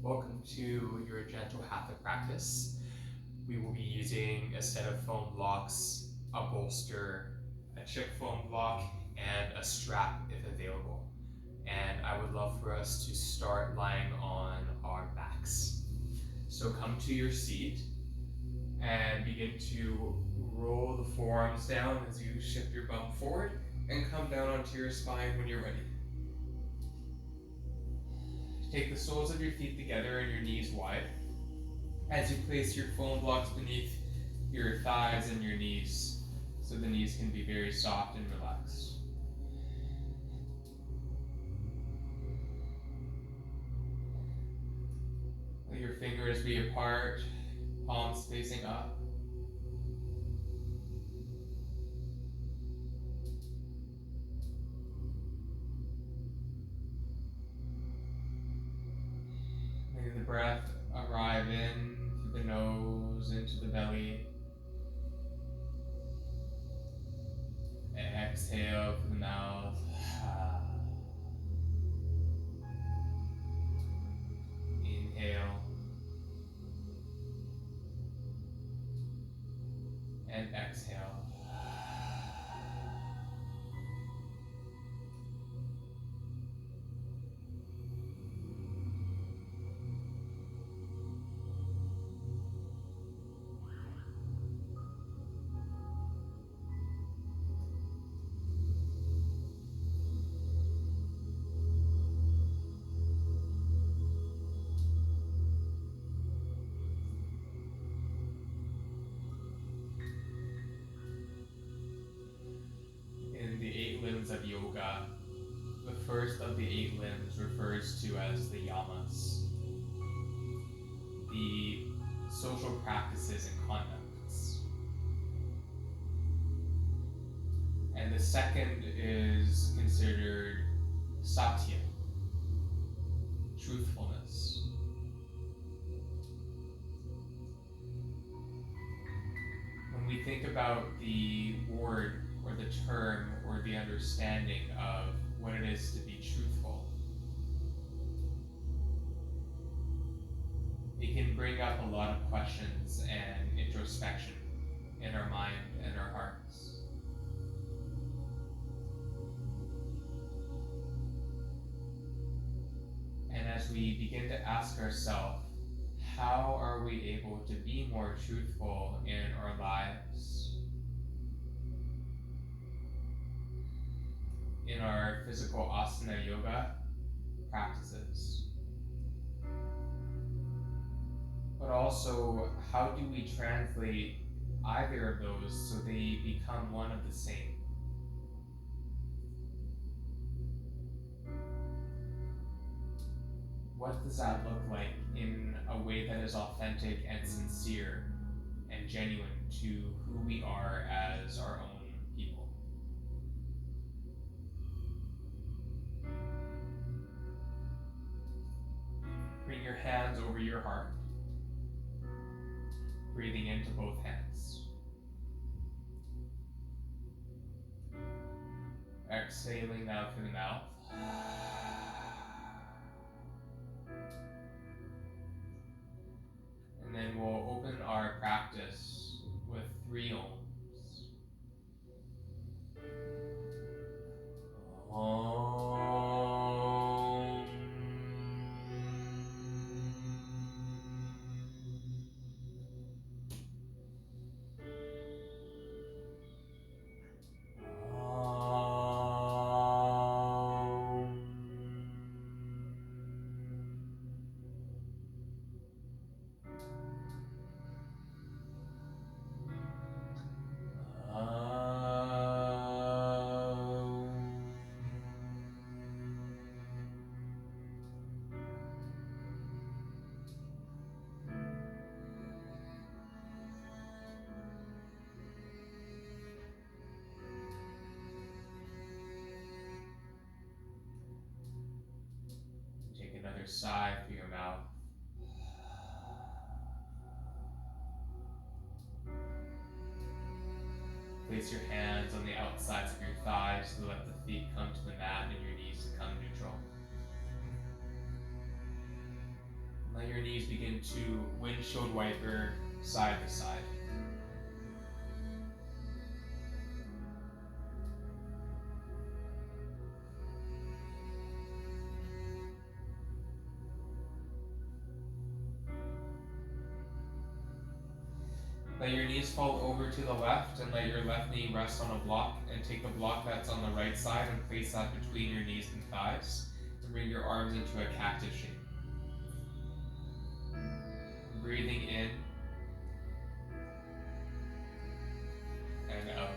Welcome to your gentle Hatha practice. We will be using a set of foam blocks, a bolster, a chick foam block, and a strap if available. And I would love for us to start lying on our backs. So come to your seat and begin to roll the forearms down as you shift your bum forward and come down onto your spine when you're ready. Take the soles of your feet together and your knees wide. As you place your foam blocks beneath your thighs and your knees, so the knees can be very soft and relaxed. Let your fingers be apart, palms facing up. Letting the breath arrive in through the nose, into the belly. Exhale through the mouth. Inhale. And exhale. In the 8 limbs of yoga, the first of the 8 limbs refers to as the yamas, the social practices and conducts. And the second is considered satya, truthfulness. When we think about the word or the term or the understanding of what it is to be truthful, it can bring up a lot of questions and introspection in our mind and our hearts. And as we begin to ask ourselves, how are we able to be more truthful in our lives, in our physical asana yoga practices? But also, how do we translate either of those so they become one of the same? What does that look like in a way that is authentic and sincere and genuine to who we are as our own people? Bring your hands over your heart, breathing into both hands. Exhaling now through the mouth. And then we'll open our practice with 3 ohms. Om. Take another sigh through your mouth. Place your hands on the outsides of your thighs to let the feet come to the mat and your knees to come neutral. knees begin to windshield wiper side to side. Let your knees fall over to the left and let your left knee rest on a block, and take the block that's on the right side and place that between your knees and thighs, and bring your arms into a cactus shape. Breathing in and out.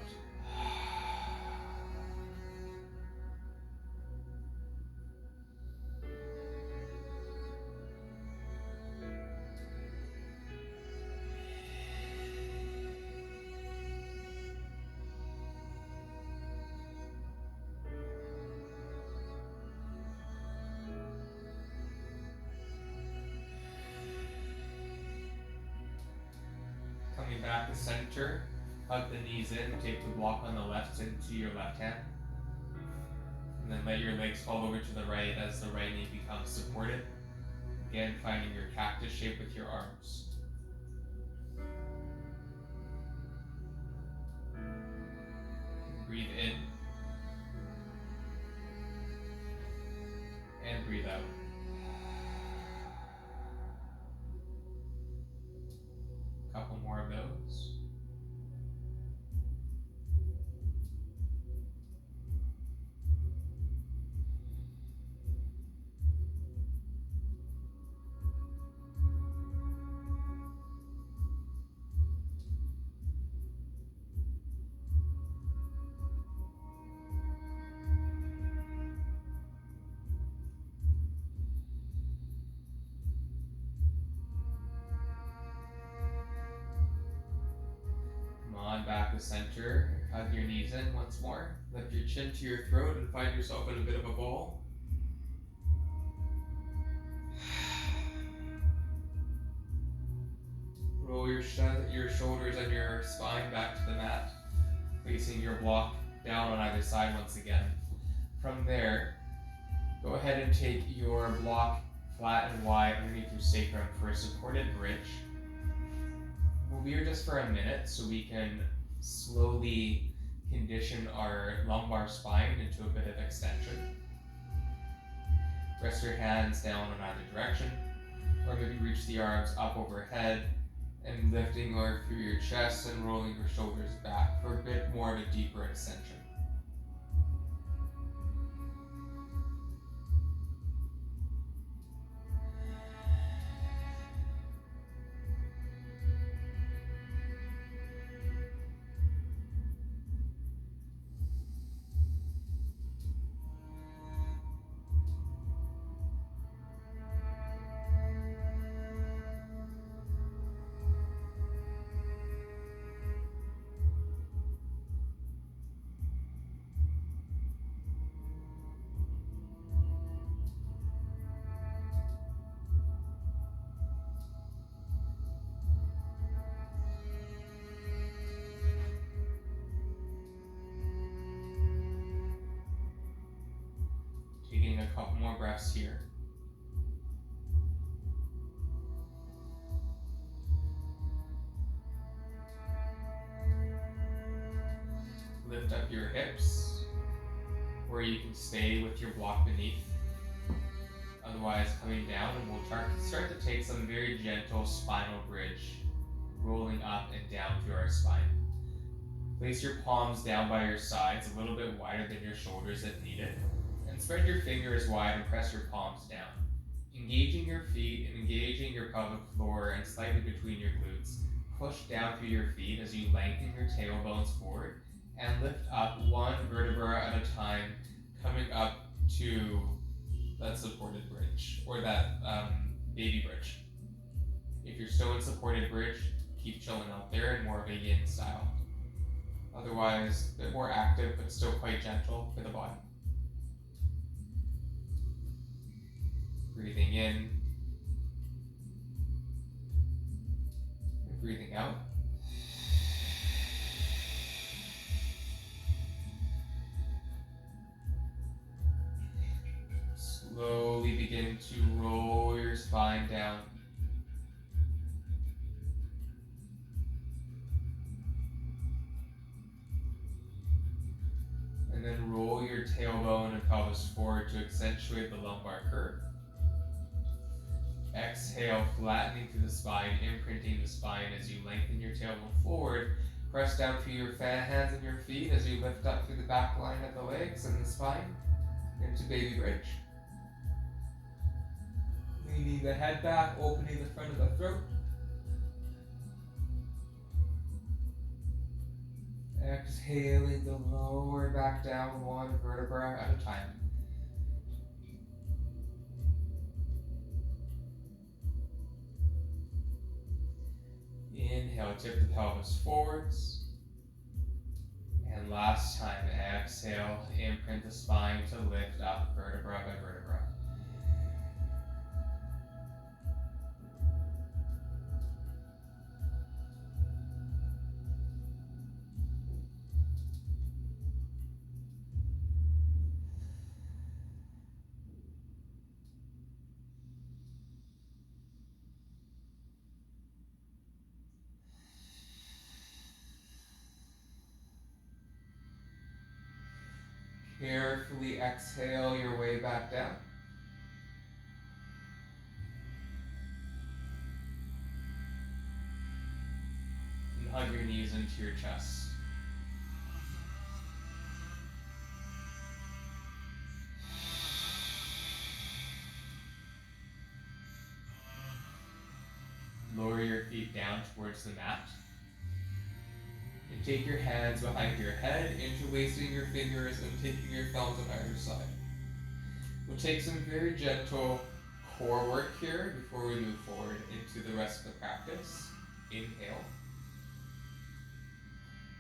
Coming back to center, hug the knees in, take the block on the left into your left hand. And then let your legs fall over to the right as the right knee becomes supported. Again, finding your cactus shape with your arms. Breathe in. And breathe out. A couple more of those. Back to center, hug your knees in once more, lift your chin to your throat and find yourself in a bit of a bowl. Roll your shoulders and your spine back to the mat, placing your block down on either side once again. From there, go ahead and take your block flat and wide underneath your sacrum for a supported bridge. We'll be here just for a minute so we can slowly condition our lumbar spine into a bit of extension. Rest your hands down in either direction, or maybe reach the arms up overhead and lifting or through your chest and rolling your shoulders back for a bit more of a deeper extension. Taking a couple more breaths here. Lift up your hips, or you can stay with your block beneath. Otherwise, coming down, and we'll start to take some very gentle spinal bridge, rolling up and down through our spine. Place your palms down by your sides, a little bit wider than your shoulders if needed, and spread your fingers wide and press your palms down. Engaging your feet and engaging your pelvic floor and slightly between your glutes. Push down through your feet as you lengthen your tailbones forward and lift up one vertebra at a time, coming up to that supported bridge, or that baby bridge. If you're still in supported bridge, keep chilling out there in more of a yin style. Otherwise, a bit more active, but still quite gentle for the body. Breathing in, and breathing out. Slowly begin to roll your spine down, your tailbone and pelvis forward to accentuate the lumbar curve. Exhale, flattening through the spine, imprinting the spine as you lengthen your tailbone forward. Press down through your hands and your feet as you lift up through the back line of the legs and the spine into baby bridge. Leaning the head back, opening the front of the throat. Exhaling the lower back down, one vertebra at a time. Inhale, tip the pelvis forwards. And last time, exhale, imprint the spine to lift up vertebra by vertebra. Carefully exhale your way back down. And hug your knees into your chest. Lower your feet down towards the mat. And take your hands behind your head, interlacing your fingers and taking your thumbs on either side. We'll take some very gentle core work here before we move forward into the rest of the practice. Inhale.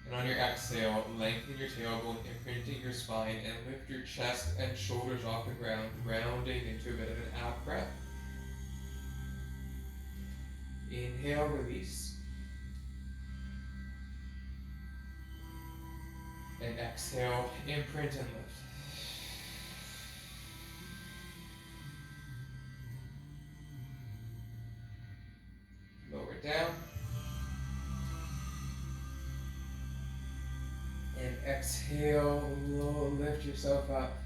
And on your exhale, lengthen your tailbone, imprinting your spine, and lift your chest and shoulders off the ground, rounding into a bit of an out breath. Inhale, release. And exhale, imprint and lift. Lower down. And exhale, lift yourself up.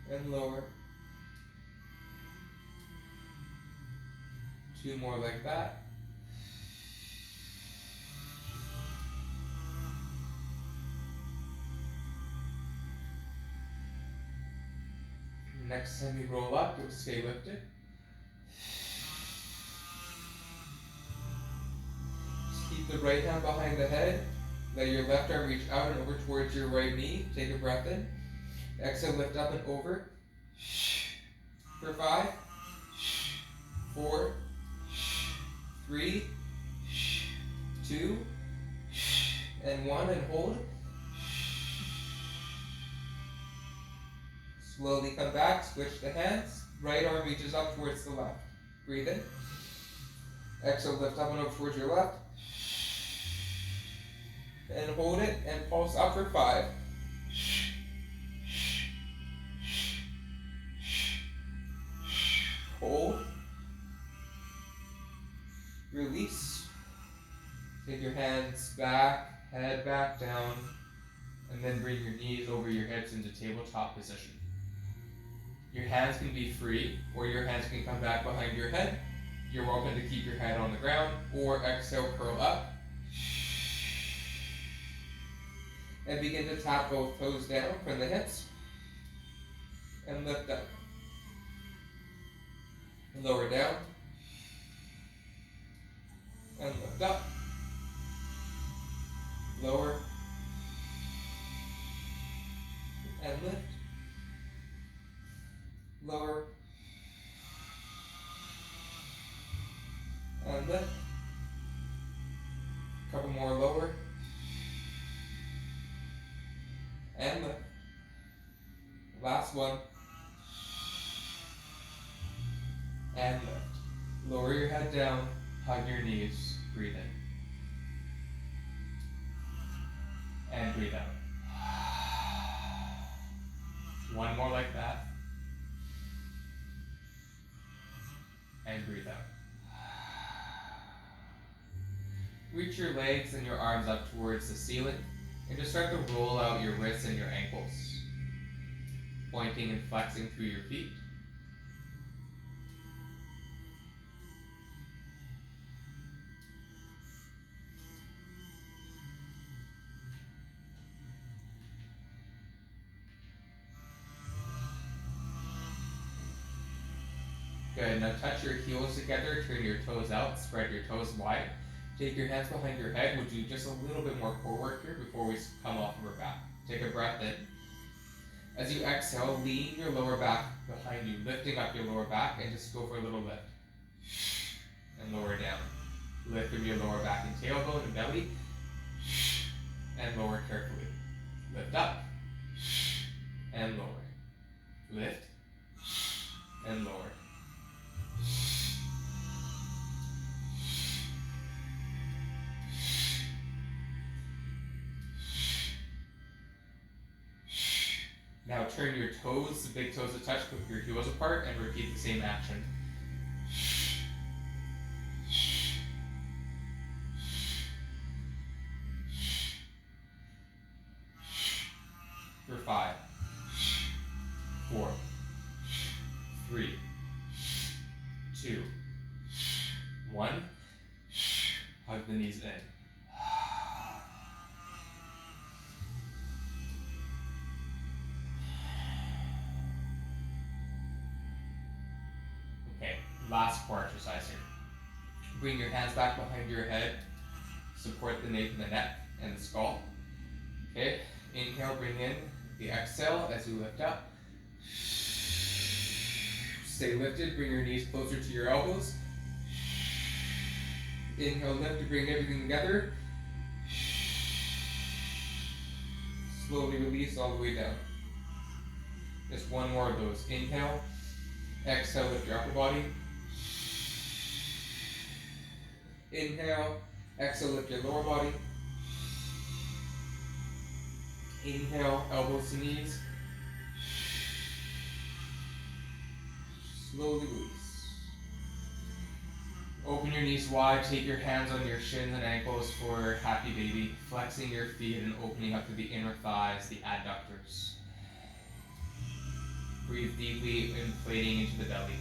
And lower. Two more like that. Next time you roll up, you'll stay lifted. Just keep the right hand behind the head. Let your left arm reach out and over towards your right knee. Take a breath in. Exhale, lift up and over. For 5, 4, 3, 2, and 1, and hold. Slowly come back, switch the hands. Right arm reaches up towards the left. Breathe in. Exhale, lift up and over towards your left. And hold it and pulse up for 5. Hold. Release. Take your hands back, head back down, and then bring your knees over your hips into tabletop position. Your hands can be free, or your hands can come back behind your head. You're welcome to keep your head on the ground, or exhale, curl up. And begin to tap both toes down from the hips. And lift up. Lower down. And lift up. Lower. And lift. Lower. And lift. Couple more, lower. And lift. Last one. And lift. Lower your head down, hug your knees, breathe in. And breathe out. One more like that. And breathe out. Reach your legs and your arms up towards the ceiling, and just start to roll out your wrists and your ankles, pointing and flexing through your feet. Good, now touch your heels together, turn your toes out, spread your toes wide. Take your hands behind your head. We'll do just a little bit more core work here before we come off of our back. Take a breath in. As you exhale, lean your lower back behind you, lifting up your lower back, and just go for a little lift. And lower down. Lift with your lower back and tailbone and belly, and lower carefully. Lift up, and lower. Lift, and lower. Now turn your toes, the big toes to touch, put your heels apart, and repeat the same action. For 5, 4, 3, 2, 1. Hug the knees in. Okay, last core exercise here. Bring your hands back behind your head. Support the nape and the neck and the skull. Okay, inhale, bring in the exhale as you lift up. Stay lifted, bring your knees closer to your elbows. Inhale, lift to bring everything together. Slowly release all the way down. Just one more of those. Inhale, exhale, lift your upper body. Inhale, exhale, lift your lower body. Inhale, elbows to knees. Slowly release. Open your knees wide, take your hands on your shins and ankles for happy baby, flexing your feet and opening up to the inner thighs, the adductors. Breathe deeply, inflating into the belly.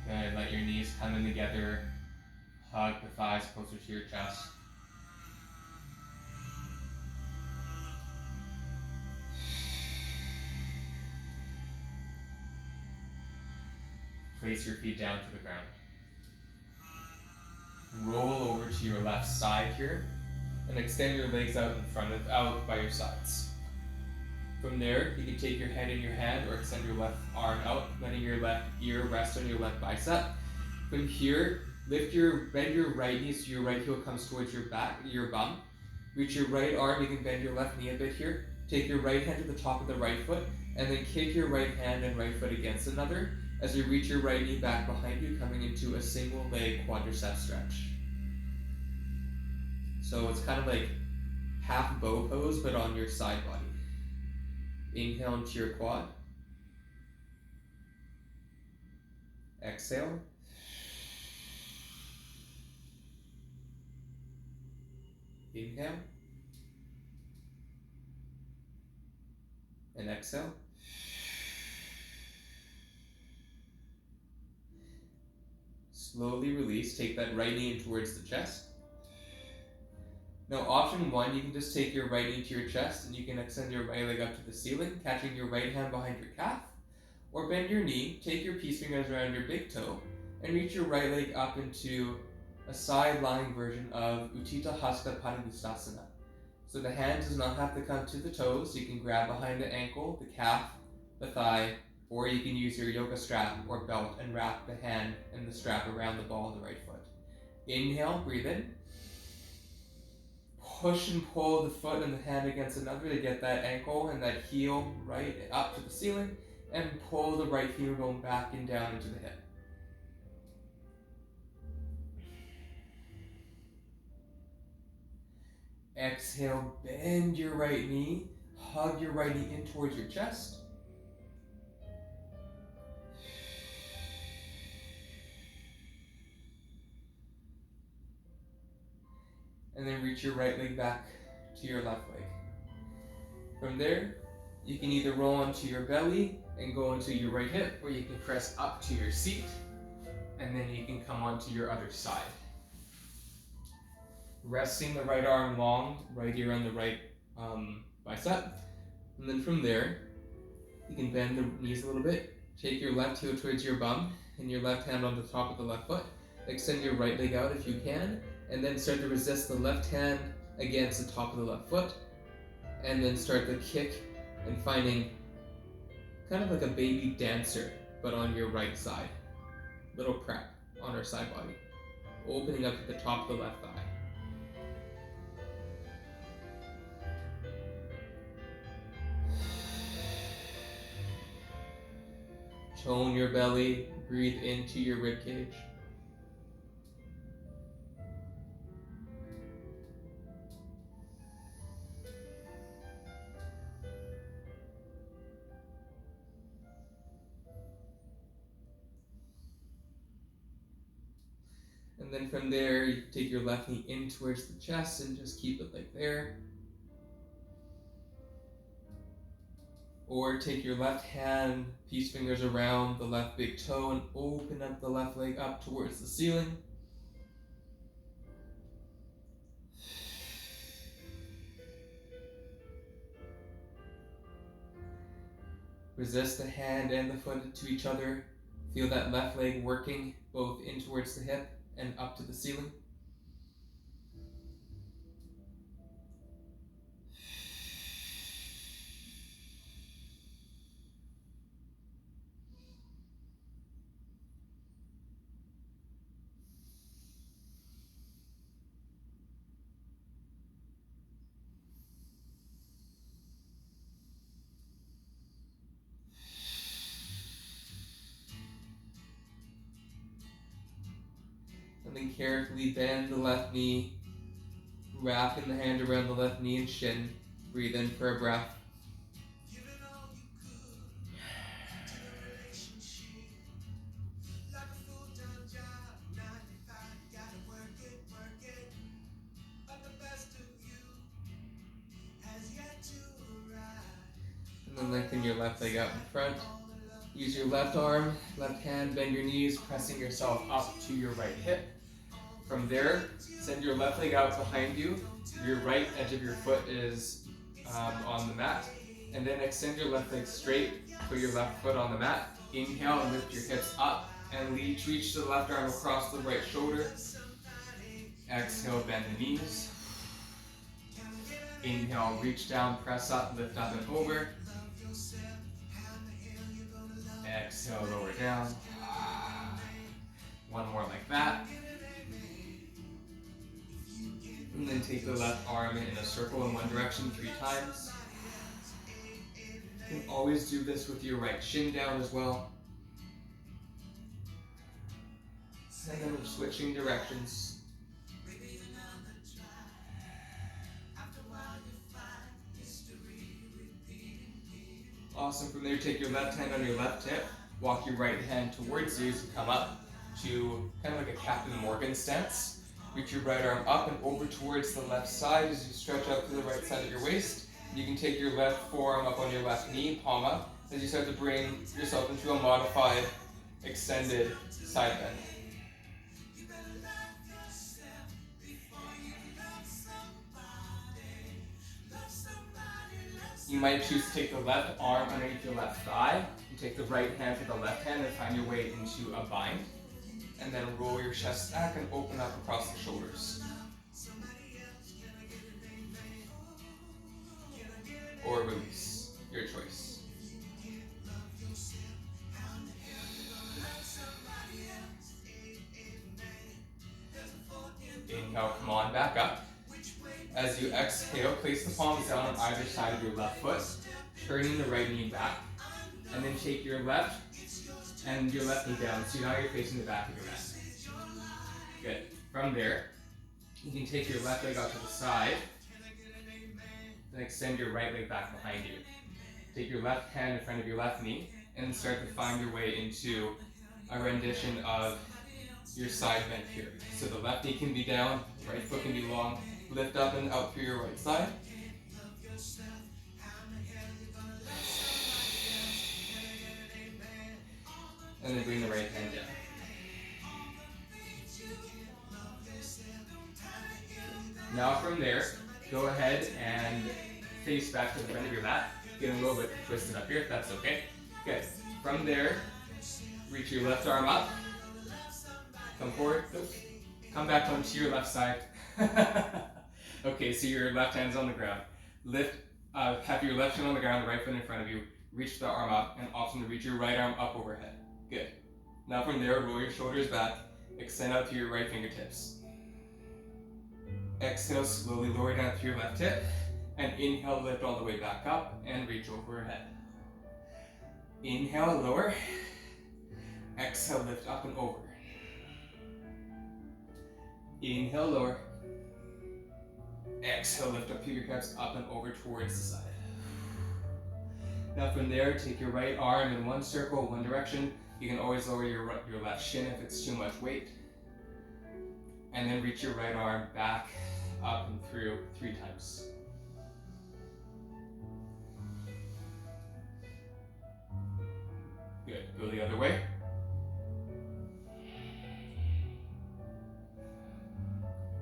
Good, let your knees come in together. Hug the thighs closer to your chest. Place your feet down to the ground. Roll over to your left side here and extend your legs out out by your sides. From there, you can take your head in your hand or extend your left arm out, letting your left ear rest on your left bicep. From here, bend your right knee so your right heel comes towards your back, your bum. Reach your right arm, you can bend your left knee a bit here. Take your right hand to the top of the right foot, and then kick your right hand and right foot against another as you reach your right knee back behind you, coming into a single leg quadricep stretch. So it's kind of like half bow pose, but on your side body. Inhale into your quad. Exhale. Inhale. And exhale. Slowly release. Take that right knee in towards the chest. Now, option 1, you can just take your right knee to your chest and you can extend your right leg up to the ceiling, catching your right hand behind your calf. Or bend your knee, take your peace fingers around your big toe, and reach your right leg up into a side-lying version of Utthita Hasta Padangusthasana. So the hand does not have to come to the toes. You can grab behind the ankle, the calf, the thigh, or you can use your yoga strap or belt and wrap the hand and the strap around the ball of the right foot. Inhale, breathe in. push and pull the foot and the hand against another to get that ankle and that heel right up to the ceiling, and pull the right heel bone back and down into the hip. Exhale, bend your right knee, hug your right knee in towards your chest. And then reach your right leg back to your left leg. From there, you can either roll onto your belly and go into your right hip, or you can press up to your seat, and then you can come onto your other side. Resting the right arm long, right ear on the right bicep. And then from there, you can bend the knees a little bit. Take your left heel towards your bum, and your left hand on the top of the left foot. Extend your right leg out if you can, and then start to resist the left hand against the top of the left foot. And then start the kick and finding kind of like a baby dancer, but on your right side. Little prep on our side body. Opening up at the top of the left thigh. Tone your belly, breathe into your rib cage. And then from there, you take your left knee in towards the chest and just keep it like there. Or take your left hand, peace fingers around the left big toe, and open up the left leg up towards the ceiling. Resist the hand and the foot to each other. Feel that left leg working both in towards the hip and up to the ceiling. And then carefully bend the left knee, wrapping the hand around the left knee and shin. Breathe in for a breath. And then lengthen your left leg out in front. Use your left arm, left hand, bend your knees, pressing yourself up to your right hip. From there, send your left leg out behind you. Your right edge of your foot is on the mat. And then extend your left leg straight, put your left foot on the mat. Inhale and lift your hips up and reach the left arm across the right shoulder. Exhale, bend the knees. Inhale, reach down, press up, lift up and over. Exhale, lower down. One more like that. And then take the left arm in a circle in one direction 3 times. You can always do this with your right shin down as well. And then we're switching directions. Awesome. From there, take your left hand on your left hip. Walk your right hand towards you as you come up to kind of like a Captain Morgan stance. Reach your right arm up and over towards the left side as you stretch out to the right side of your waist. You can take your left forearm up on your left knee, palm up, as you start to bring yourself into a modified, extended side bend. You might choose to take the left arm underneath your left thigh, and take the right hand to the left hand and find your way into a bind. And then roll your chest back and open up across the shoulders. Or release, your choice. Inhale, come on back up. As you exhale, place the palms down on either side of your left foot, turning the right knee back, and then take your left and your left knee down, so now you're facing the back of your mat. Good. From there, you can take your left leg out to the side, and extend your right leg back behind you. Take your left hand in front of your left knee, and start to find your way into a rendition of your side bend here. So the left knee can be down, right foot can be long, lift up and out through your right side. And then bring the right hand down. Now from there, go ahead and face back to the front of your mat. Get a little bit twisted up here if that's okay. Good. From there, reach your left arm up. Come forward. Come back onto your left side. Okay, so your left hand's on the ground. Lift, have your left hand on the ground, the right foot in front of you. Reach the arm up and option to reach your right arm up overhead. Good. Now from there, roll your shoulders back. Extend out to your right fingertips. Exhale, slowly lower down to your left hip. And inhale, lift all the way back up and reach overhead. Inhale, lower. Exhale, lift up and over. Inhale, lower. Exhale, lift up through your hips, up and over towards the side. Now from there, take your right arm in one circle, one direction. You can always lower your left shin if it's too much weight. And then reach your right arm back, up and through 3 times. Good. Go the other way.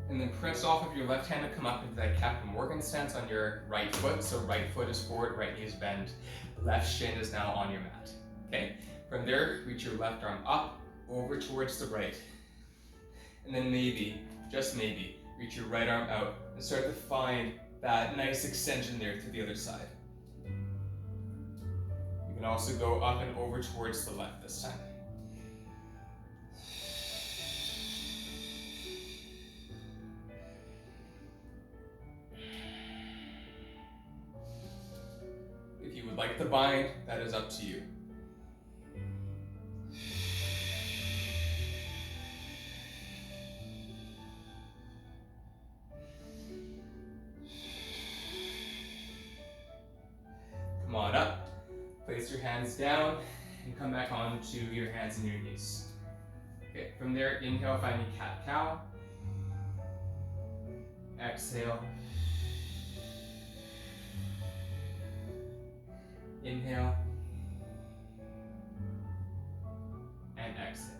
And then press off of your left hand to come up into that Captain Morgan stance on your right foot. So right foot is forward, right knee is bent, left shin is now on your mat. Okay? From there, reach your left arm up, over towards the right. And then maybe, just maybe, reach your right arm out and start to find that nice extension there to the other side. You can also go up and over towards the left this time. If you would like to bind, that is up to you. Come on up, place your hands down, and come back onto your hands and your knees. Okay, from there, inhale, finding cat-cow. Exhale. Inhale. And exhale.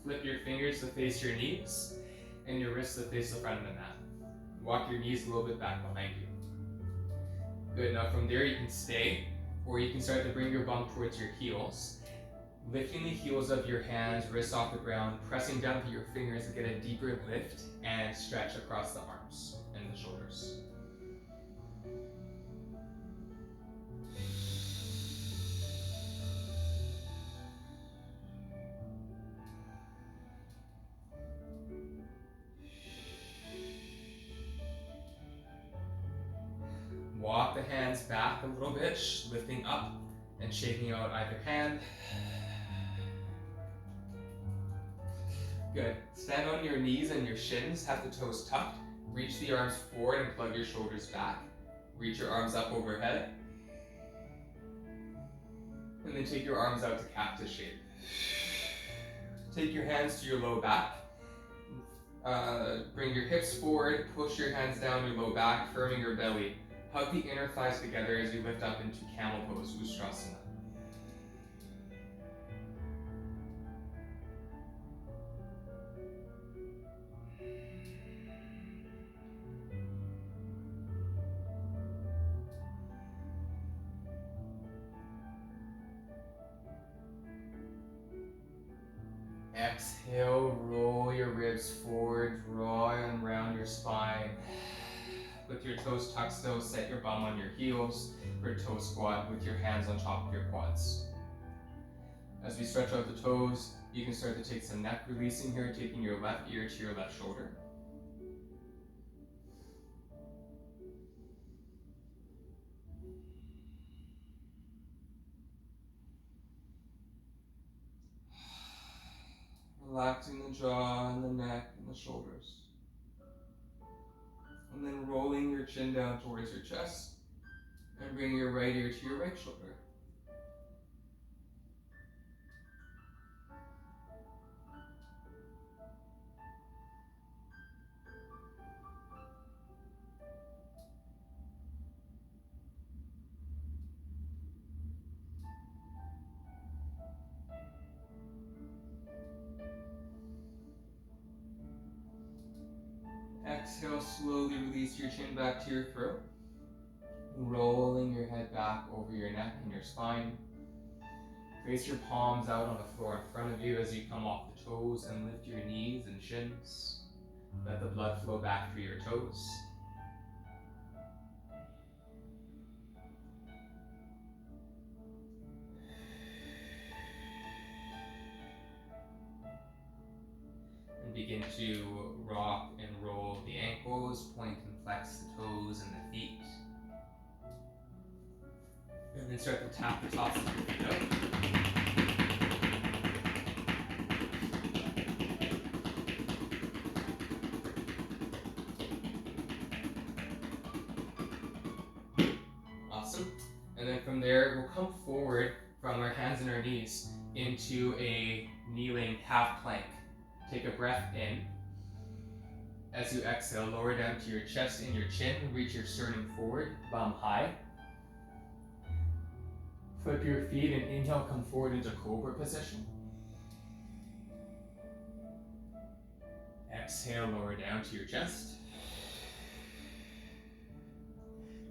Flip your fingers to face your knees and your wrists to face the front of the mat. Walk your knees a little bit back behind you. Good, now from there you can stay, or you can start to bring your bum towards your heels. Lifting the heels of your hands, wrists off the ground, pressing down to your fingers to get a deeper lift and stretch across the arms and the shoulders. Walk the hands back a little bit, lifting up and shaking out either hand. Good. Stand on your knees and your shins, have the toes tucked. Reach the arms forward and plug your shoulders back. Reach your arms up overhead. And then take your arms out to cactus shape. Take your hands to your low back. Bring your hips forward, push your hands down your low back, firming your belly. Hug the inner thighs together as you lift up into camel pose, Ustrasana. Exhale, roll your ribs forward, draw and round your spine. With your toes tucked still, set your bum on your heels for a toe squat with your hands on top of your quads. As we stretch out the toes, you can start to take some neck releasing here, taking your left ear to your left shoulder. Relaxing the jaw and the neck and the shoulders. And then rolling your chin down towards your chest and bring your right ear to your right shoulder. Exhale, slowly release your chin back to your throat. Rolling your head back over your neck and your spine. Place your palms out on the floor in front of you as you come off the toes and lift your knees and shins. Let the blood flow back through your toes. And begin to rock and roll the ankles, point and flex the toes and the feet. And then start to tap the tops of your feet out. Awesome. And then from there, we'll come forward from our hands and our knees into a kneeling half plank. Take a breath in. As you exhale, lower down to your chest and your chin, reach your sternum forward, bum high. Flip your feet and inhale, come forward into cobra position. Exhale, lower down to your chest.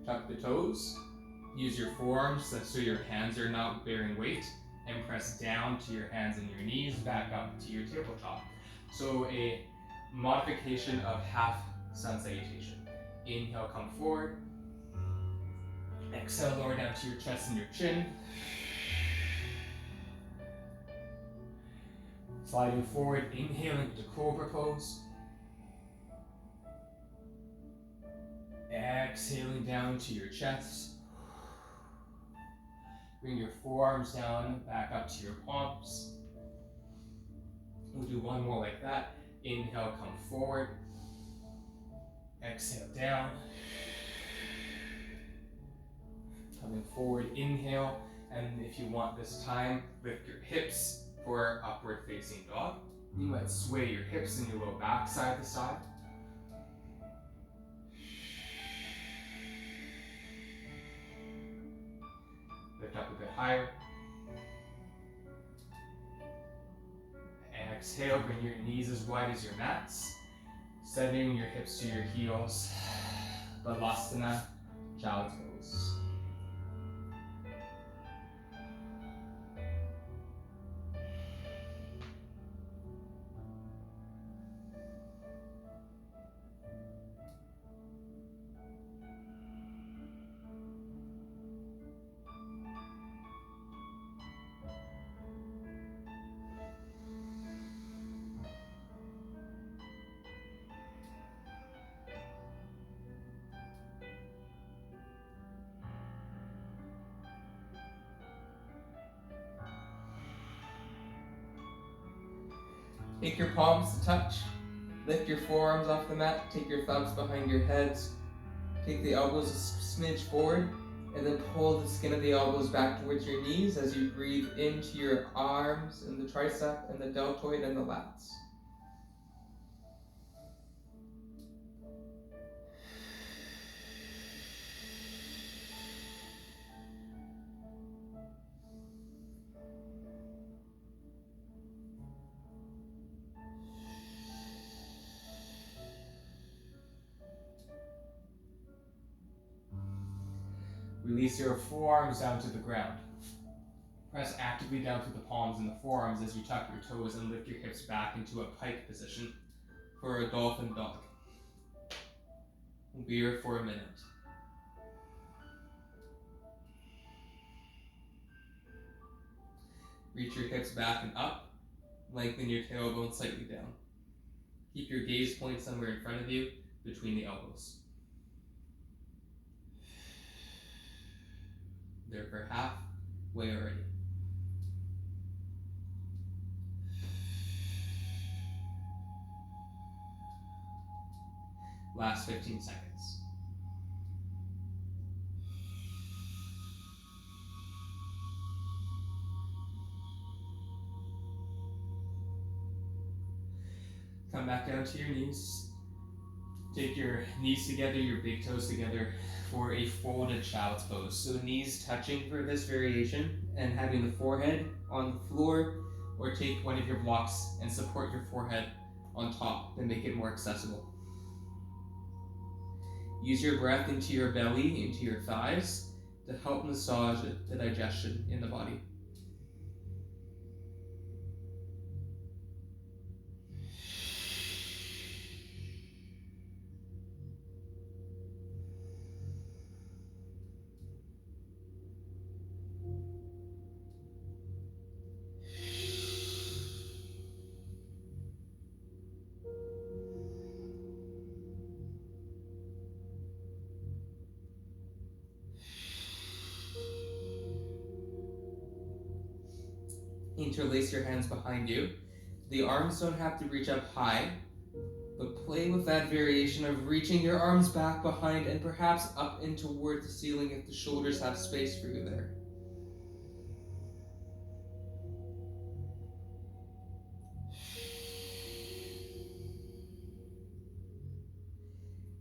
Tuck the toes. Use your forearms so your hands are not bearing weight, and press down to your hands and your knees, back up to your tabletop. So a modification of half sun salutation. Inhale, come forward. Exhale, lower down to your chest and your chin. Sliding forward, inhaling into cobra pose. Exhaling down to your chest. Bring your forearms down, back up to your palms. We'll do one more like that. Inhale, come forward. Exhale, down. Coming forward, inhale. And if you want this time, lift your hips for upward facing dog. You might sway your hips and your low back side to side. Lift up a bit higher. Exhale, bring your knees as wide as your mats. Sending your hips to your heels. Balasana, child's pose. Take your palms to touch. Lift your forearms off the mat. Take your thumbs behind your heads. Take the elbows a smidge forward. And then pull the skin of the elbows back towards your knees as you breathe into your arms and the tricep and the deltoid and the lats. Release your forearms down to the ground. Press actively down through the palms and the forearms as you tuck your toes and lift your hips back into a pike position for a dolphin dog. We'll be here for a minute. Reach your hips back and up. Lengthen your tailbone slightly down. Keep your gaze point somewhere in front of you, between the elbows. There for halfway already. Last 15 seconds. Come back down to your knees. Take your knees together, your big toes together for a folded child's pose. So knees touching for this variation and having the forehead on the floor, or take one of your blocks and support your forehead on top to make it more accessible. Use your breath into your belly, into your thighs to help massage the digestion in the body. Interlace your hands behind you. The arms don't have to reach up high, but play with that variation of reaching your arms back behind and perhaps up and toward the ceiling if the shoulders have space for you there.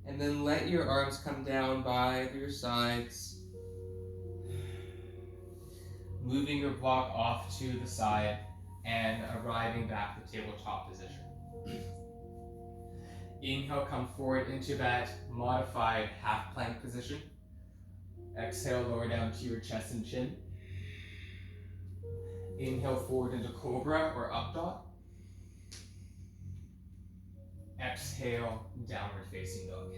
And then let your arms come down by your sides, moving your block off to the side and arriving back to tabletop position. Inhale, come forward into that modified half plank position. Exhale, lower down to your chest and chin. Inhale forward into cobra or up dog. Exhale, downward facing dog.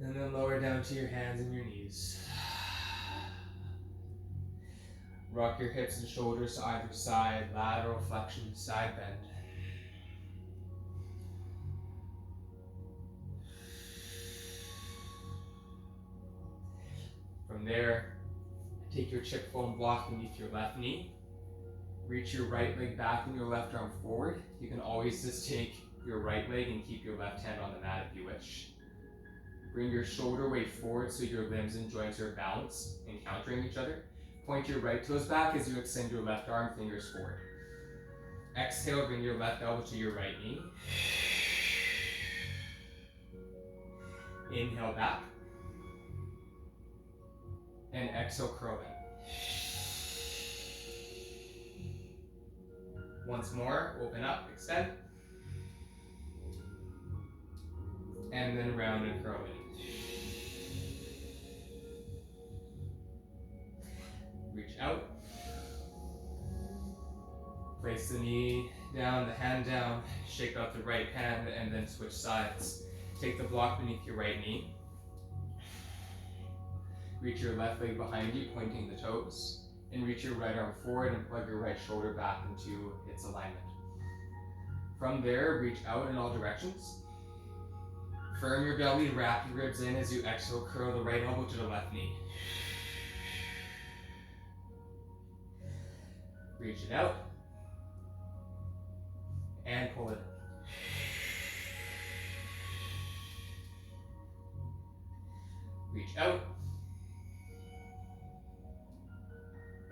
And then lower down to your hands and your knees. Rock your hips and shoulders to either side, lateral flexion, side bend. From there, take your chip foam block beneath your left knee. Reach your right leg back and your left arm forward. You can always just take your right leg and keep your left hand on the mat if you wish. Bring your shoulder weight forward so your limbs and joints are balanced, encountering each other. Point your right toes back as you extend your left arm, fingers forward. Exhale, bring your left elbow to your right knee. Inhale back. And exhale, curl in. Once more, open up, extend. And then round and curl in. Reach out. Place the knee down, the hand down, shake out the right hand, and then switch sides. Take the block beneath your right knee. Reach your left leg behind you, pointing the toes. And reach your right arm forward and plug your right shoulder back into its alignment. From there, reach out in all directions. Firm your belly, wrap your ribs in as you exhale, curl the right elbow to the left knee. Reach it out. And pull it in. Reach out.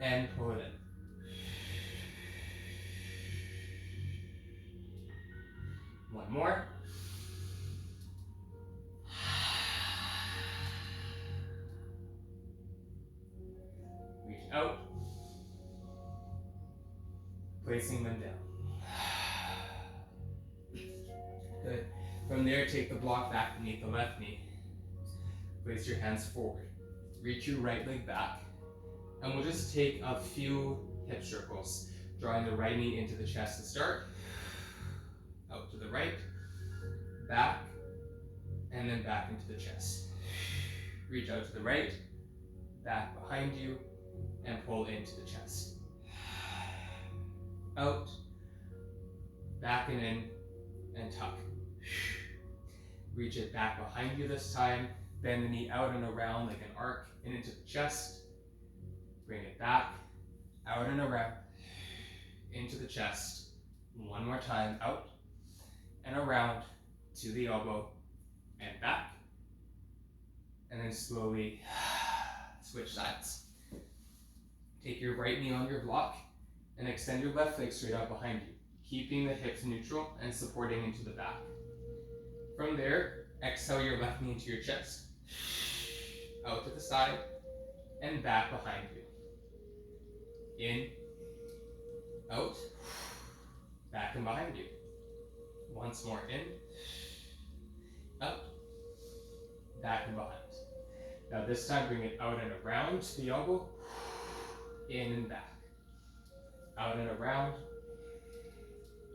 And pull it in. One One more. Reach out. Placing them down. Good. From there, take the block back beneath the left knee. Place your hands forward. Reach your right leg back. And we'll just take a few hip circles, drawing the right knee into the chest to start. Out to the right, back, and then back into the chest. Reach out to the right, back behind you, and pull into the chest. Out, back and in, and tuck. Reach it back behind you this time. Bend the knee out and around like an arc and into the chest. Bring it back, out and around, into the chest. One more time, out and around to the elbow and back. And then slowly switch sides. Take your right knee on your block and extend your left leg straight out behind you, keeping the hips neutral and supporting into the back. From there, exhale your left knee into your chest, out to the side, and back behind you. In, out, back and behind you. Once more, in, out, back and behind. Now this time, bring it out and around to the elbow, in and back. Out and around,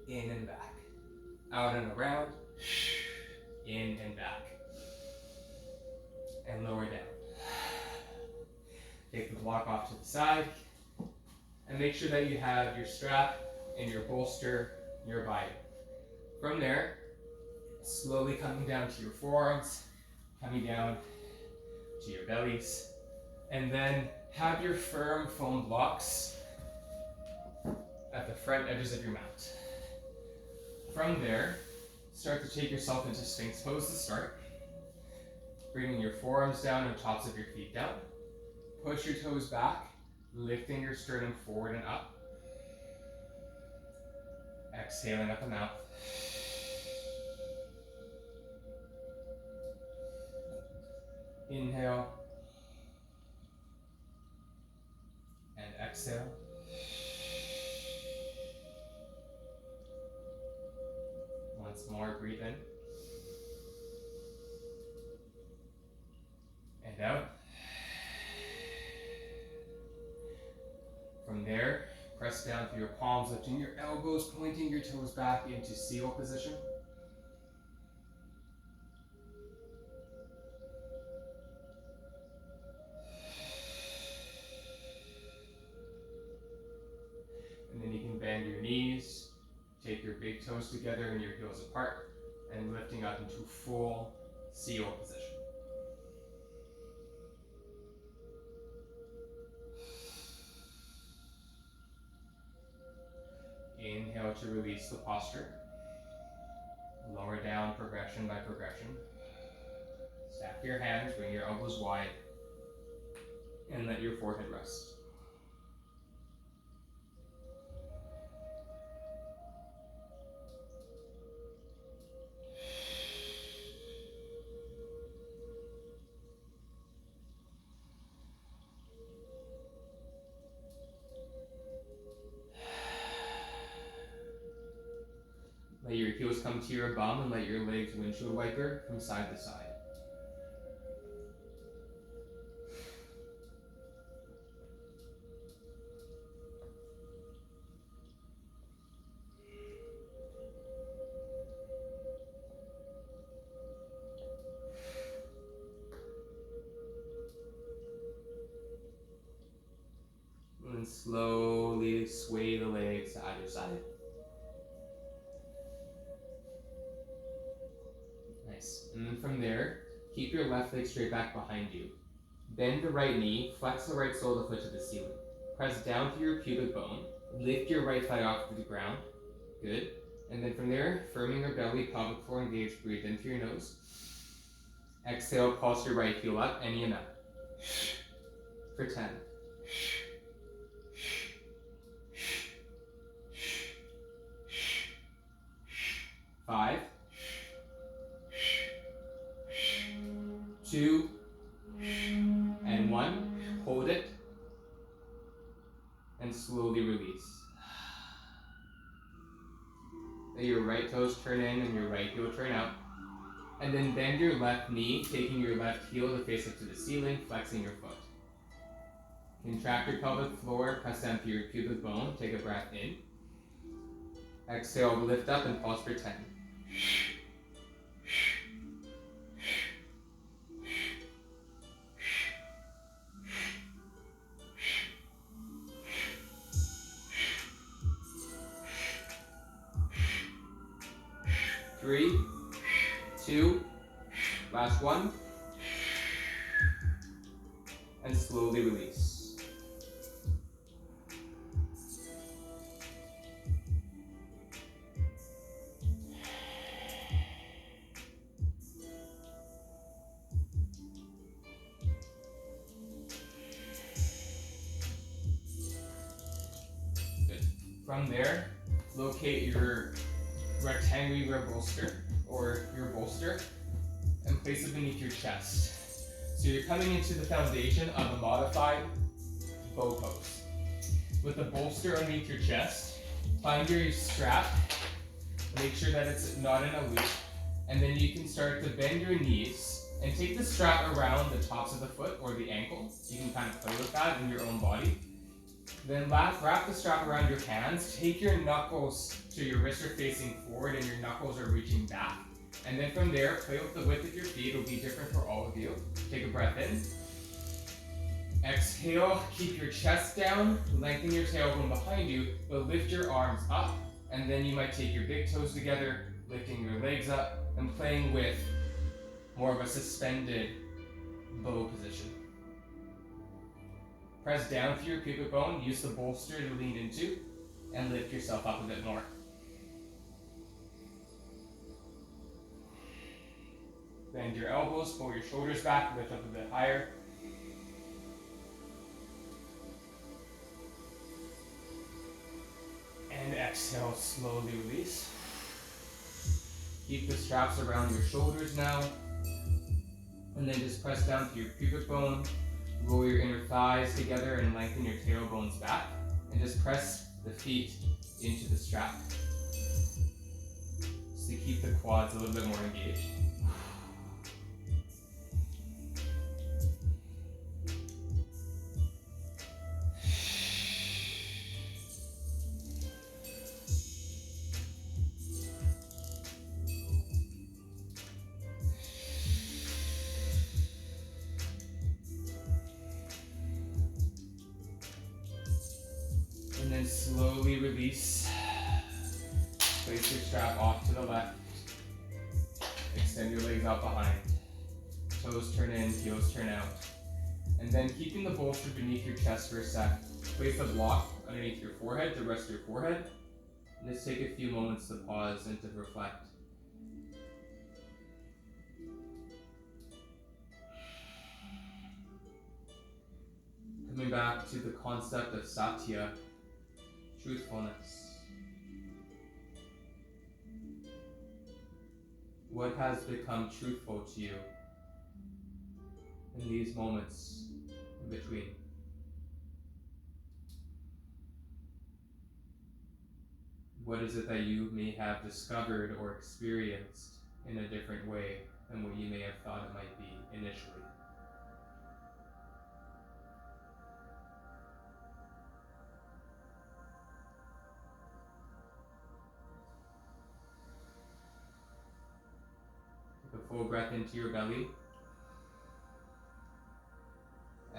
in and back. Out and around, in and back. And lower down. Take the block off to the side, and make sure that you have your strap and your bolster nearby. From there, slowly coming down to your forearms, coming down to your bellies, and then have your firm foam blocks at the front edges of your mat. From there, start to take yourself into Sphinx pose to start. Bringing your forearms down and tops of your feet down. Push your toes back, lifting your sternum forward and up. Exhaling up the mouth. Inhale. And exhale. Once more, breathe in. And out. From there, press down through your palms, lifting your elbows, pointing your toes back into seal position. And then you can bend your knees, take your big toes together and your heels apart, and lifting up into full seal position. Inhale to release the posture. Lower down progression by progression. Stack your hands, bring your elbows wide, and let your forehead rest. Let your heels come to your bum and let your legs windshield wiper from side to side. And then slowly sway the legs to either side. Nice. And then from there, keep your left leg straight back behind you. Bend the right knee, flex the right sole of the foot to the ceiling. Press down through your pubic bone. Lift your right thigh off to the ground. Good. And then from there, firming your belly, pelvic floor engaged, breathe in through your nose. Exhale, pulse your right heel up, any amount. For 10. 5. 2, and 1. Hold it, and slowly release. Let your right toes turn in and your right heel turn out. And then bend your left knee, taking your left heel to face up to the ceiling, flexing your foot. Contract your pelvic floor, press down to your pubic bone, take a breath in. Exhale, lift up and pause for 10. 3, 2, last one, and slowly release. Good. From there, locate your rectangular bolster or your bolster and place it beneath your chest. So you're coming into the foundation of a modified bow pose. With the bolster underneath your chest, find your strap, make sure that it's not in a loop, and then you can start to bend your knees and take the strap around the tops of the foot or the ankle. You can kind of play with that in your own body. Then wrap the strap around your hands, take your knuckles so your wrists are facing forward and your knuckles are reaching back. And then from there, play with the width of your feet. It'll be different for all of you. Take a breath in. Exhale, keep your chest down, lengthen your tailbone behind you, but lift your arms up. And then you might take your big toes together, lifting your legs up, and playing with more of a suspended bow position. Press down through your pubic bone, use the bolster to lean into, and lift yourself up a bit more. Bend your elbows, pull your shoulders back, lift up a bit higher. And exhale, slowly release. Keep the straps around your shoulders now. And then just press down to your pubic bone. Roll your inner thighs together and lengthen your tailbones back. And just press the feet into the strap. So to keep the quads a little bit more engaged. And then slowly release. Place your strap off to the left. Extend your legs out behind. Toes turn in, heels turn out. And then keeping the bolster beneath your chest for a sec, place a block underneath your forehead to rest your forehead. And just take a few moments to pause and to reflect. Coming back to the concept of satya, truthfulness. What has become truthful to you in these moments in between? What is it that you may have discovered or experienced in a different way than what you may have thought it might be initially? Take a full breath into your belly.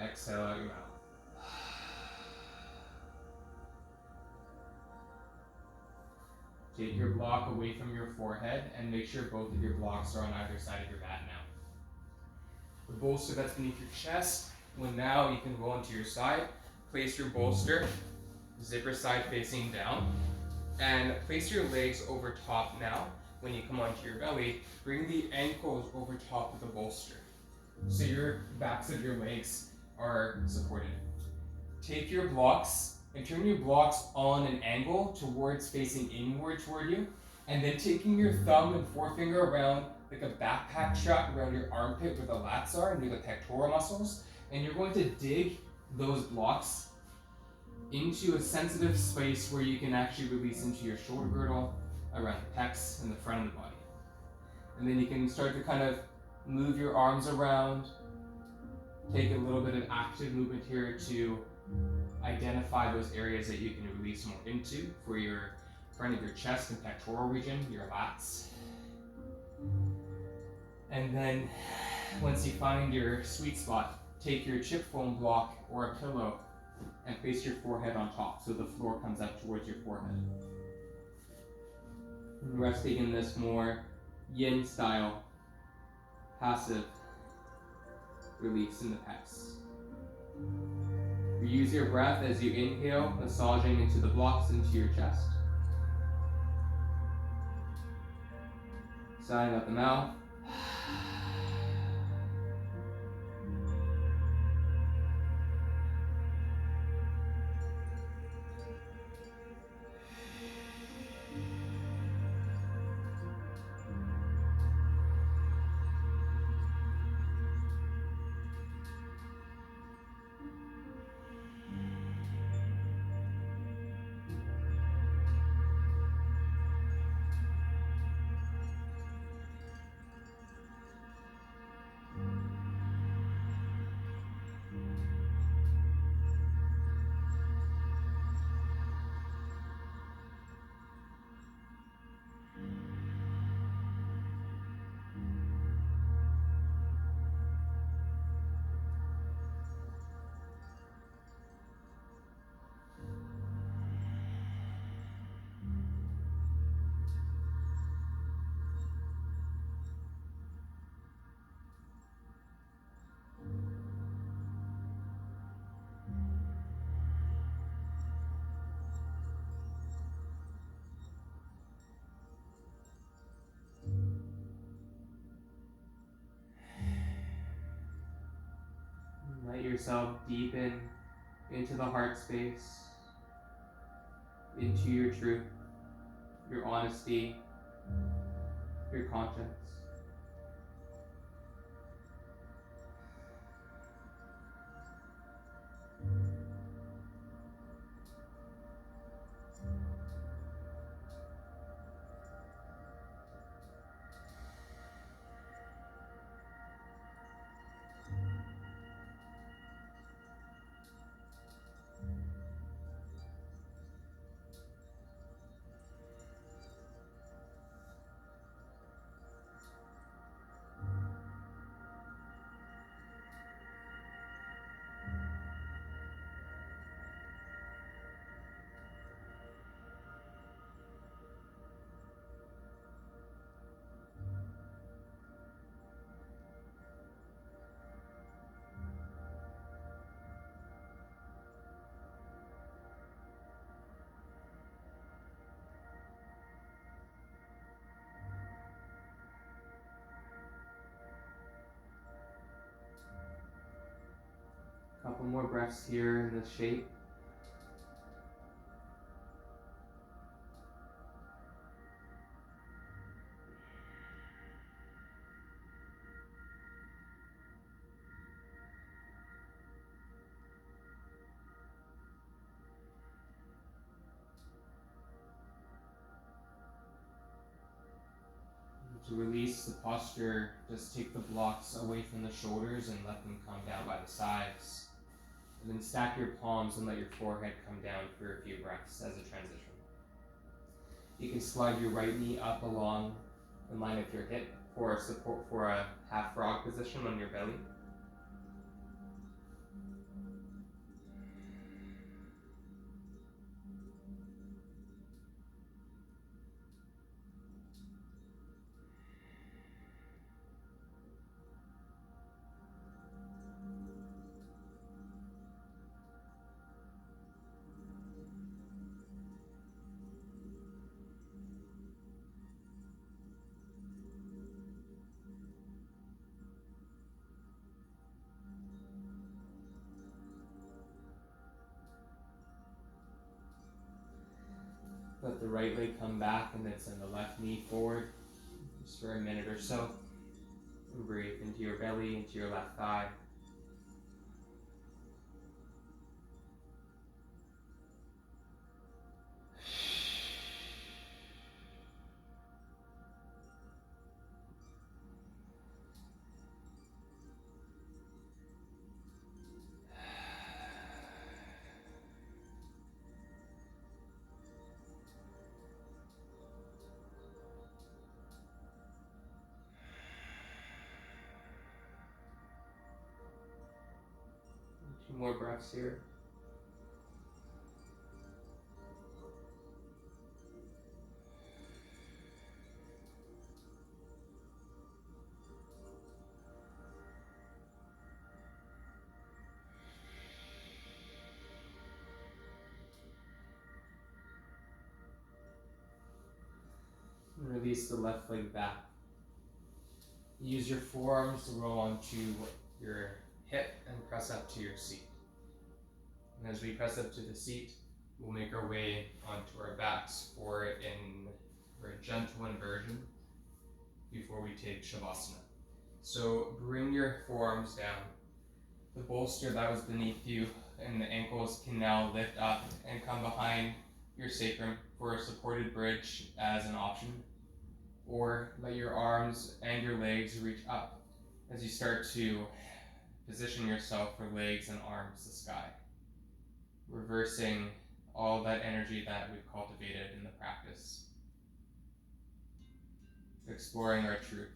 Exhale out your mouth. Take your block away from your forehead and make sure both of your blocks are on either side of your mat now. The bolster that's beneath your chest, when now you can roll onto your side, place your bolster, zipper side facing down, and place your legs over top now. When you come onto your belly, bring the ankles over top of the bolster. So your backs of your legs are supported. Take your blocks and turn your blocks on an angle towards facing inward toward you, and then taking your thumb and forefinger around, like a backpack strap around your armpit where the lats are near the pectoral muscles, and you're going to dig those blocks into a sensitive space where you can actually release into your shoulder girdle, around the pecs, and the front of the body. And then you can start to kind of move your arms around, take a little bit of active movement here to identify those areas that you can release more into for your front of your chest and pectoral region, your lats. And then once you find your sweet spot, take your chip foam block or a pillow and place your forehead on top so the floor comes up towards your forehead. And resting in this more yin style, passive release in the pecs. Use your breath as you inhale, massaging into the blocks into your chest. Sighing out the mouth. Let yourself deepen into the heart space, into your truth, your honesty, your conscience. Couple more breaths here in this shape. To release the posture, just take the blocks away from the shoulders and let them come down by the sides. And then stack your palms and let your forehead come down for a few breaths as a transition. You can slide your right knee up along in line with your hip for a support for a half frog position on your belly. Let the right leg come back and then send the left knee forward. just for a minute or so. And breathe into your belly, into your left thigh. Two more breaths here. And release the left leg back. Use your forearms to roll onto your hip and press up to your seat. And as we press up to the seat, we'll make our way onto our backs for a gentle inversion before we take Shavasana. So bring your forearms down. The bolster that was beneath you and the ankles can now lift up and come behind your sacrum for a supported bridge as an option. Or let your arms and your legs reach up as you start to position yourself for legs and arms to the sky, reversing all that energy that we've cultivated in the practice, exploring our truth.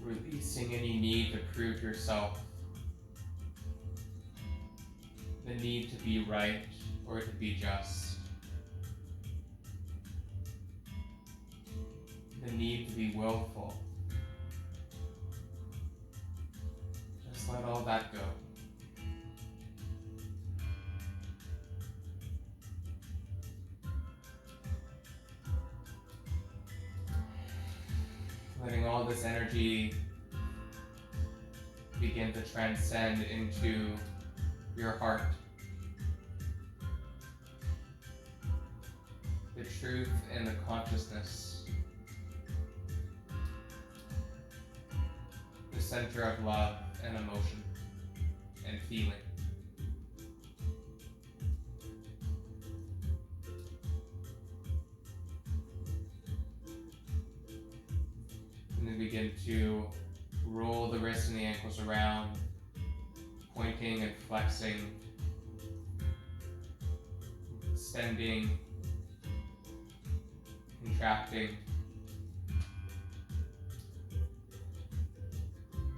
Releasing any need to prove yourself, the need to be right or to be just, the need to be willful. Just let all that go. Letting all this energy begin to transcend into your heart. The truth and the consciousness. The center of love and emotion and feeling. And then begin to roll the wrists and the ankles around, pointing and flexing, extending, contracting.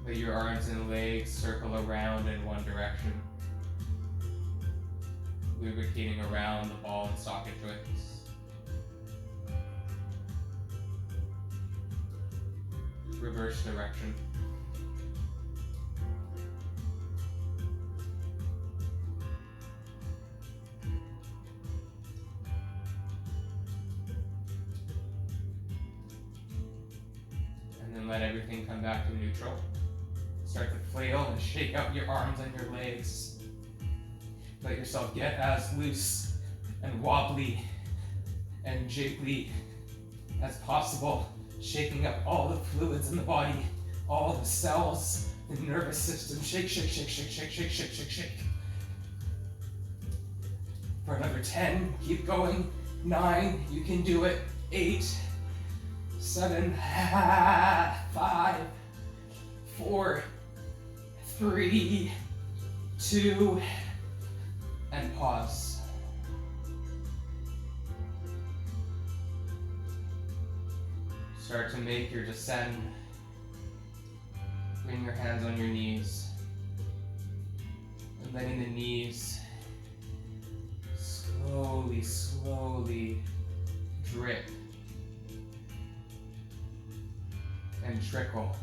Let your arms and legs circle around in one direction, lubricating around the ball and socket joints. Reverse direction. And then let everything come back to neutral. Start to flail and shake out your arms and your legs. Let yourself get as loose and wobbly and jiggly as possible, shaking up all the fluids in the body, all the cells, the nervous system. Shake, shake, shake, shake, shake, shake, shake, shake, shake. For another 10, keep going. 9, you can do it. 8, 7, 5, 4, 3, 2, and pause. Start to make your descend. Bring your hands on your knees. And letting the knees slowly, slowly drip and trickle.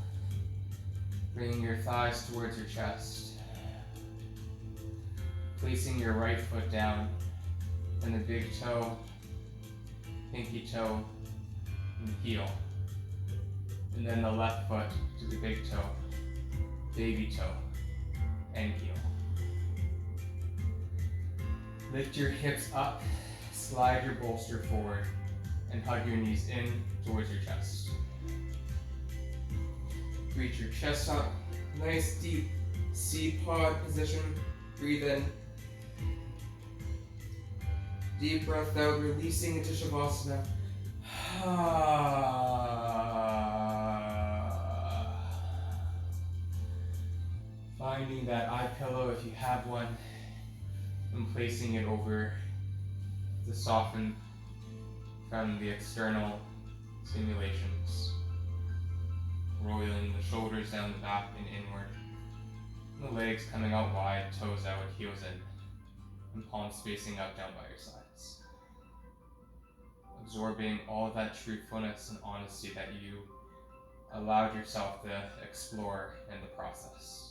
Bringing your thighs towards your chest. Placing your right foot down and the big toe, pinky toe, and heel. And then the left foot to the big toe, baby toe, and heel. Lift your hips up, slide your bolster forward, and hug your knees in towards your chest. Reach your chest up, nice deep seed pod position. Breathe in. Deep breath out, releasing into Shavasana. Finding that eye pillow if you have one, and placing it over to soften from the external stimulations. Rolling the shoulders down the back and inward. And the legs coming out wide, toes out, heels in. And palms facing up down by your sides. Absorbing all of that truthfulness and honesty that you allowed yourself to explore in the process.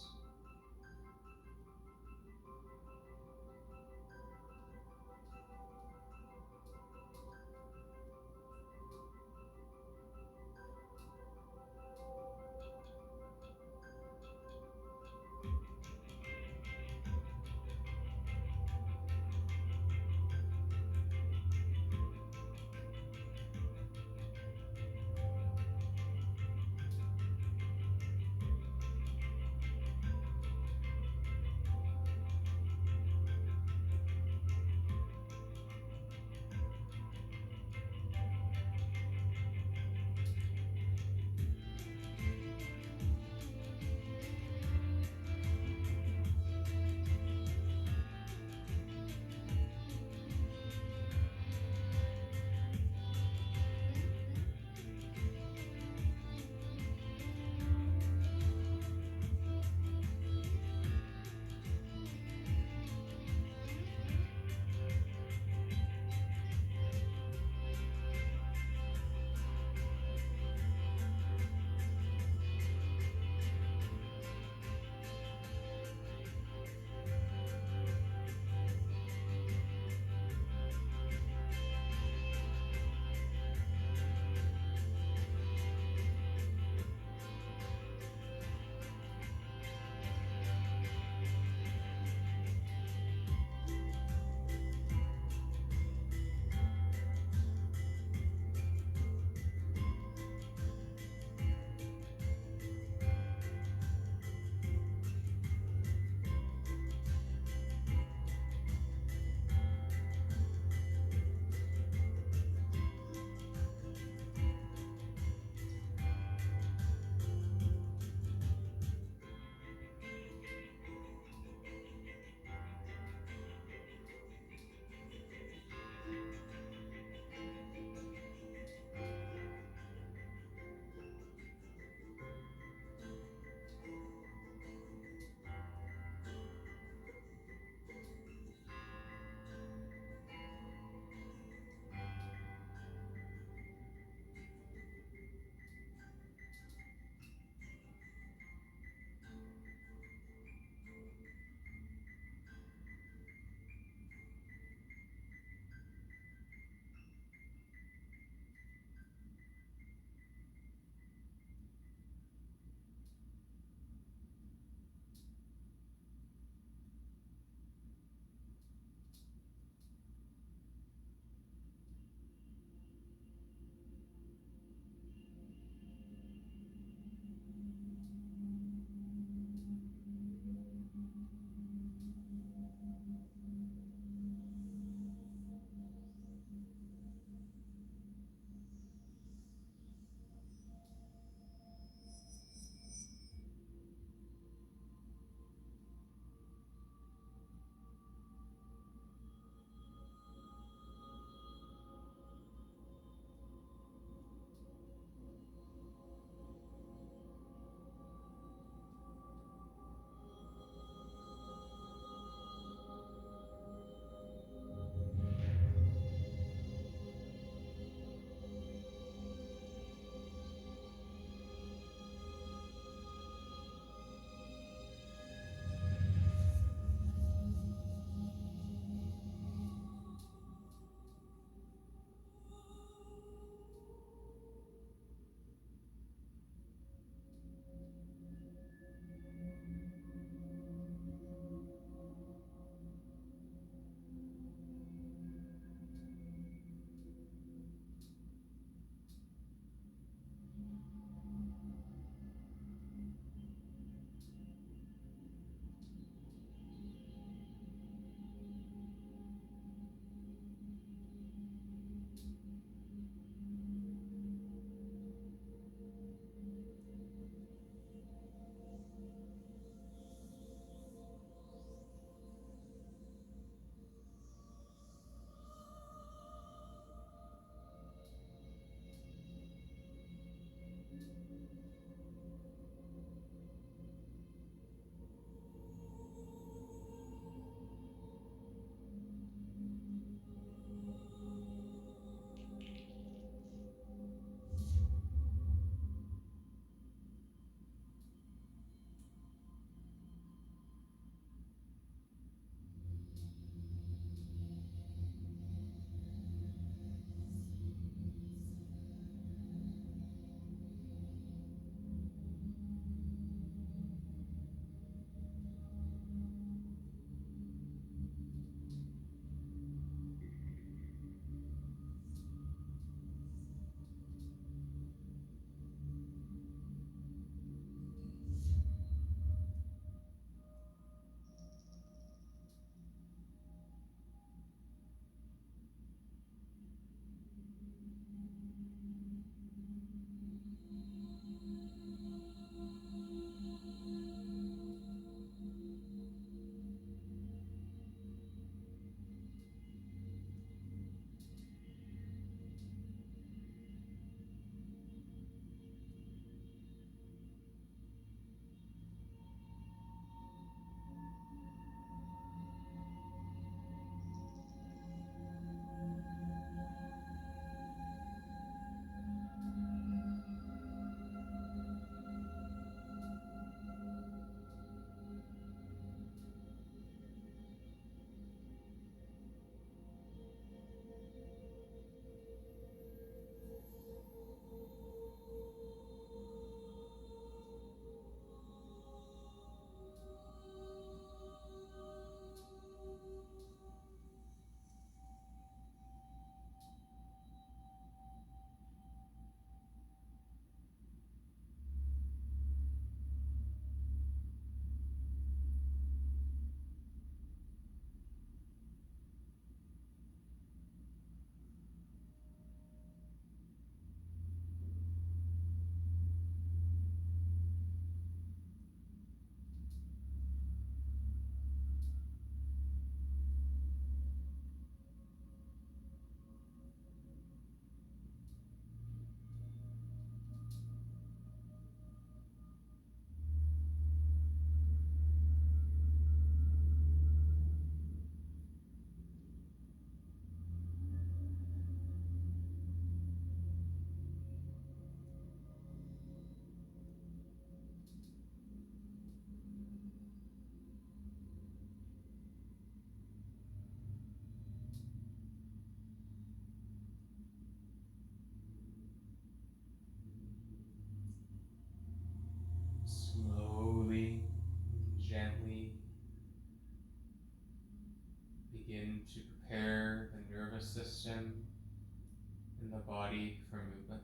the body for movement.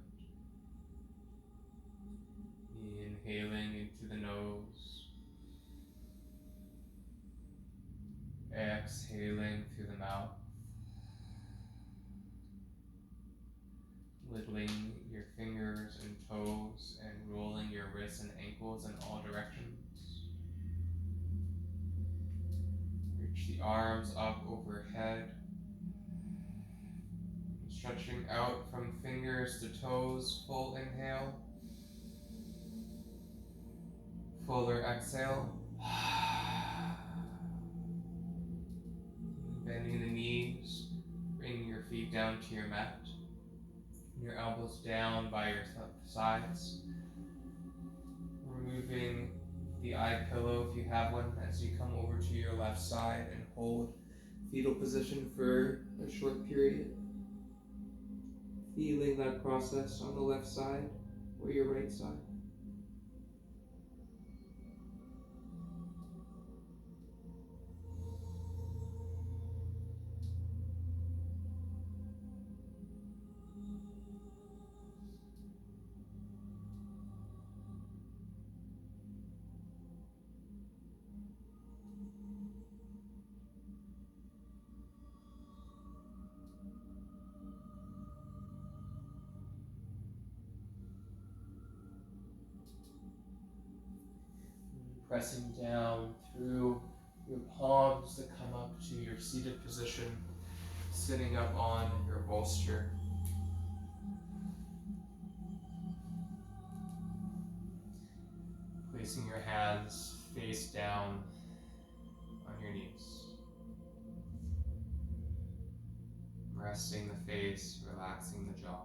Inhaling into the nose, exhaling through the mouth, wiggling your fingers and toes and rolling your wrists and ankles in all directions. Reach the arms up overhead, stretching out from fingers to toes. Full inhale, fuller exhale. Bending the knees, bringing your feet down to your mat, your elbows down by your sides. Removing the eye pillow if you have one as you come over to your left side and hold fetal position for a short period. Feeling that process on the left side or your right side. Pressing down through your palms to come up to your seated position, sitting up on your bolster. Placing your hands face down on your knees. Resting the face, relaxing the jaw.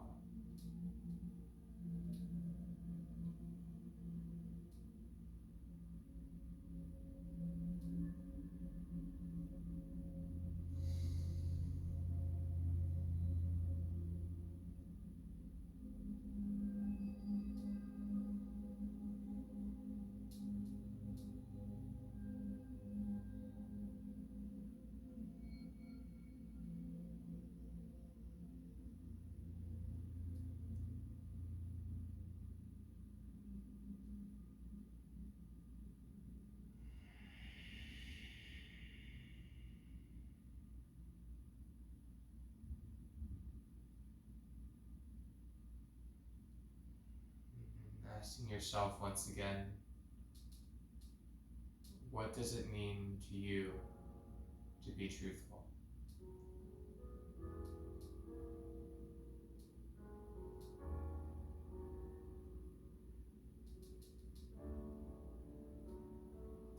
Asking yourself once again, what does it mean to you to be truthful?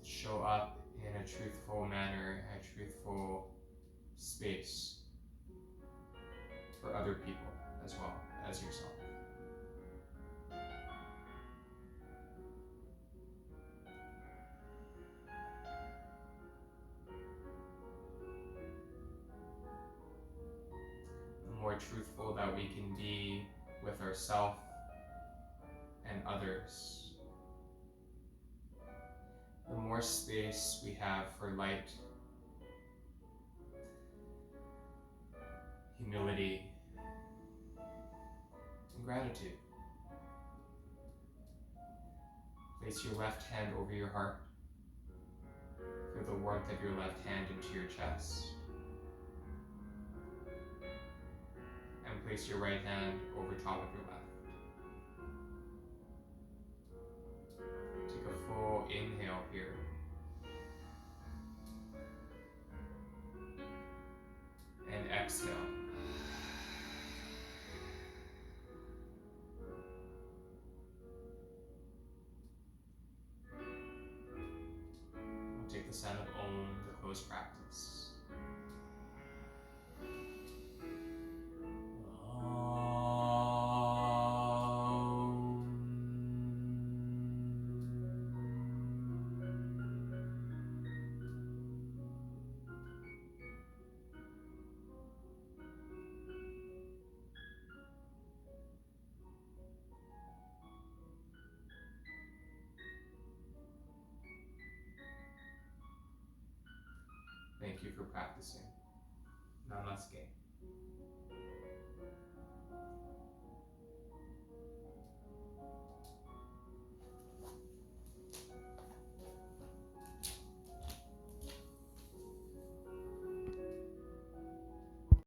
To show up in a truthful manner, a truthful space for other people as well as yourself. The more truthful that we can be with ourselves and others, the more space we have for light, humility, and gratitude. Place your left hand over your heart. Feel the warmth of your left hand into your chest. And place your right hand over top of your left. Take a full inhale here. And exhale. We'll take the sound of Om to close practice. Thank you for practicing. Namaste.